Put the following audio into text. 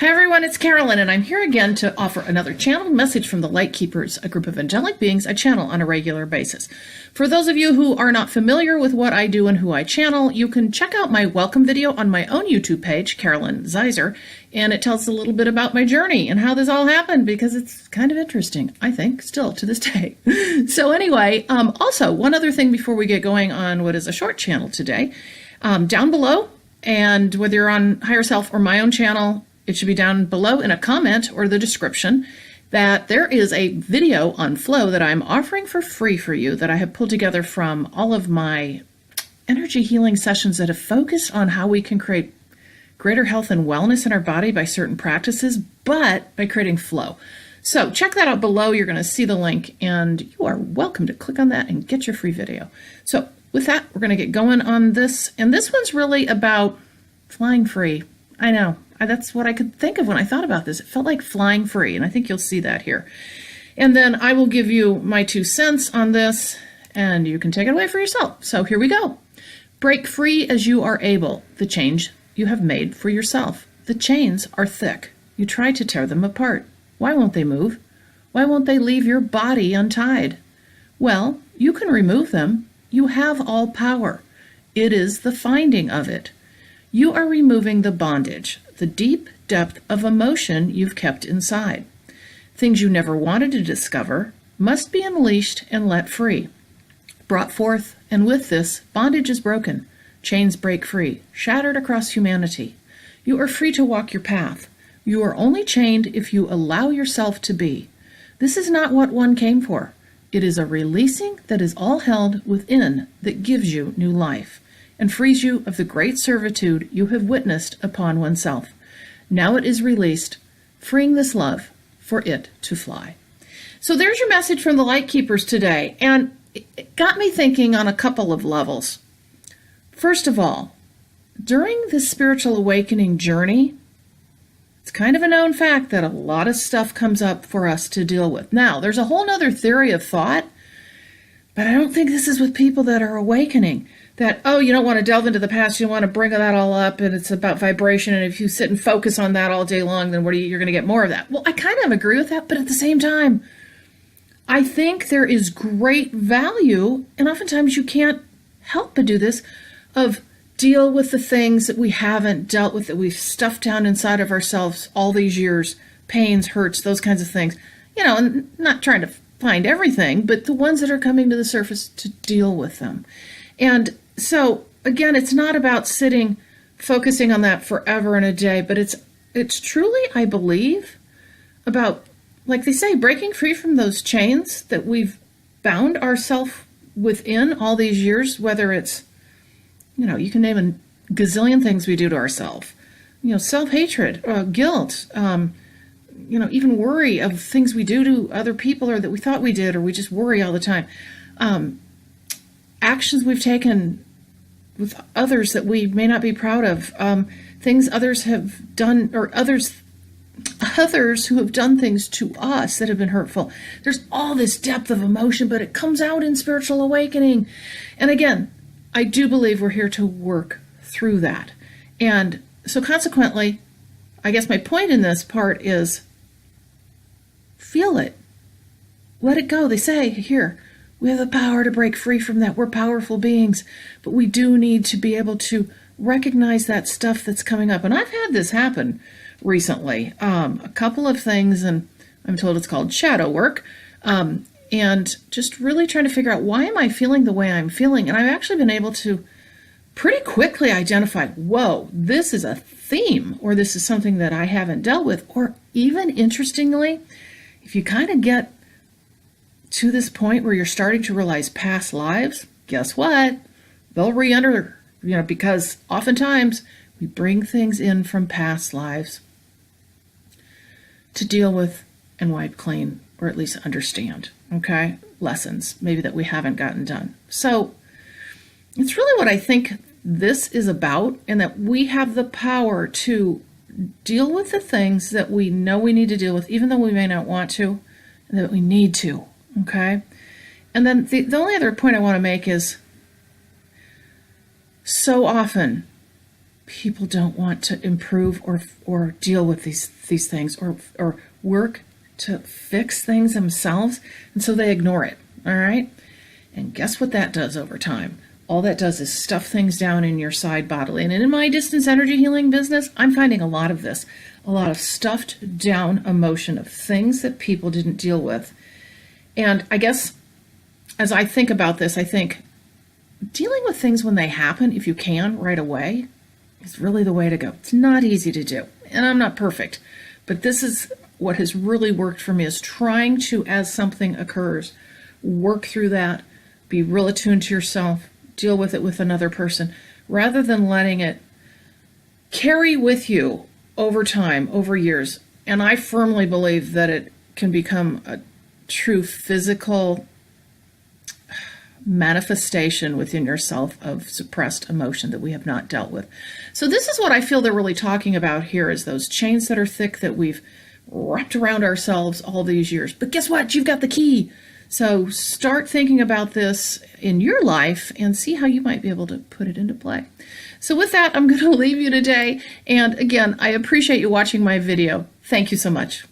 Hi everyone, it's Carolyn, and I'm here again to offer another channeled message from the LightKeepers, a group of angelic beings I channel on a regular basis. For those of you who are not familiar with what I do and who I channel, you can check out my welcome video on my own YouTube page, Carolyn Zaiser, and it tells a little bit about my journey and how this all happened, because it's kind of interesting, I think, still to this day. So anyway, also, one other thing before we get going on what is a short channel today, down below, and whether you're on Higher Self or my own channel, it should be down below in a comment or the description that there is a video on flow that I'm offering for free for you that I have pulled together from all of my energy healing sessions that have focused on how we can create greater health and wellness in our body by certain practices, but by creating flow. So check that out below. You're going to see the link, and you are welcome to click on that and get your free video. So with that, we're going to get going on this, and this one's really about flying free. I know. That's what I could think of when I thought about this. It felt like flying free, and I think you'll see that here. And then I will give you my 2 cents on this, and you can take it away for yourself. So here we go. Break free as you are able. The change you have made for yourself. The chains are thick. You try to tear them apart. Why won't they move? Why won't they leave your body untied? Well, you can remove them. You have all power. It is the finding of it. You are removing the bondage, the deep depth of emotion you've kept inside. Things you never wanted to discover must be unleashed and let free. Brought forth, and with this, bondage is broken. Chains break free, shattered across humanity. You are free to walk your path. You are only chained if you allow yourself to be. This is not what one came for. It is a releasing that is all held within that gives you new life and frees you of the great servitude you have witnessed upon oneself. Now it is released, freeing this love for it to fly. So there's your message from the LightKeepers today, and it got me thinking on a couple of levels. First of all, during this spiritual awakening journey, it's kind of a known fact that a lot of stuff comes up for us to deal with. Now, there's a whole other theory of thought, but I don't think this is with people that are awakening. That, oh, you don't want to delve into the past, you want to bring that all up, and it's about vibration, and if you sit and focus on that all day long, then you're going to get more of that. Well, I kind of agree with that, but at the same time, I think there is great value, and oftentimes you can't help but do this, of deal with the things that we haven't dealt with, that we've stuffed down inside of ourselves all these years, pains, hurts, those kinds of things. You know, and not trying to find everything, but the ones that are coming to the surface to deal with them. And so, again, it's not about sitting, focusing on that forever and a day, but it's truly, I believe, about, like they say, breaking free from those chains that we've bound ourselves within all these years, whether it's, you know, you can name a gazillion things we do to ourselves. You know, self-hatred, guilt, you know, even worry of things we do to other people or that we thought we did, or we just worry all the time. Actions we've taken with others that we may not be proud of, things others have done, or others who have done things to us that have been hurtful. There's all this depth of emotion, but it comes out in spiritual awakening. And again, I do believe we're here to work through that. And so consequently, I guess my point in this part is feel it. Let it go. They say here, we have the power to break free from that. We're powerful beings, but we do need to be able to recognize that stuff that's coming up. And I've had this happen recently. A couple of things, and I'm told it's called shadow work, and just really trying to figure out, why am I feeling the way I'm feeling? And I've actually been able to pretty quickly identify, whoa, this is a theme, or this is something that I haven't dealt with. Or even interestingly, if you kind of get to this point where you're starting to realize past lives, guess what? They'll re-enter, you know, because oftentimes we bring things in from past lives to deal with and wipe clean, or at least understand, okay? Lessons, maybe that we haven't gotten done. So it's really what I think this is about, and that we have the power to deal with the things that we know we need to deal with, even though we may not want to, and that we need to. Okay? And then the only other point I want to make is, so often people don't want to improve or deal with these things or work to fix things themselves, and so they ignore it. All right? And guess what that does over time? All that does is stuff things down in your side bodily. And in my distance energy healing business, I'm finding a lot of this, a lot of stuffed down emotion of things that people didn't deal with. And I guess as I think about this, I think dealing with things when they happen, if you can, right away, is really the way to go. It's not easy to do, and I'm not perfect, but this is what has really worked for me, is trying to, as something occurs, work through that, be real attuned to yourself, deal with it with another person, rather than letting it carry with you over time, over years. And I firmly believe that it can become a true physical manifestation within yourself of suppressed emotion that we have not dealt with. So this is what I feel they're really talking about here, is those chains that are thick that we've wrapped around ourselves all these years. But guess what? You've got the key. So start thinking about this in your life and see how you might be able to put it into play. So with that, I'm going to leave you today. And again, I appreciate you watching my video. Thank you so much.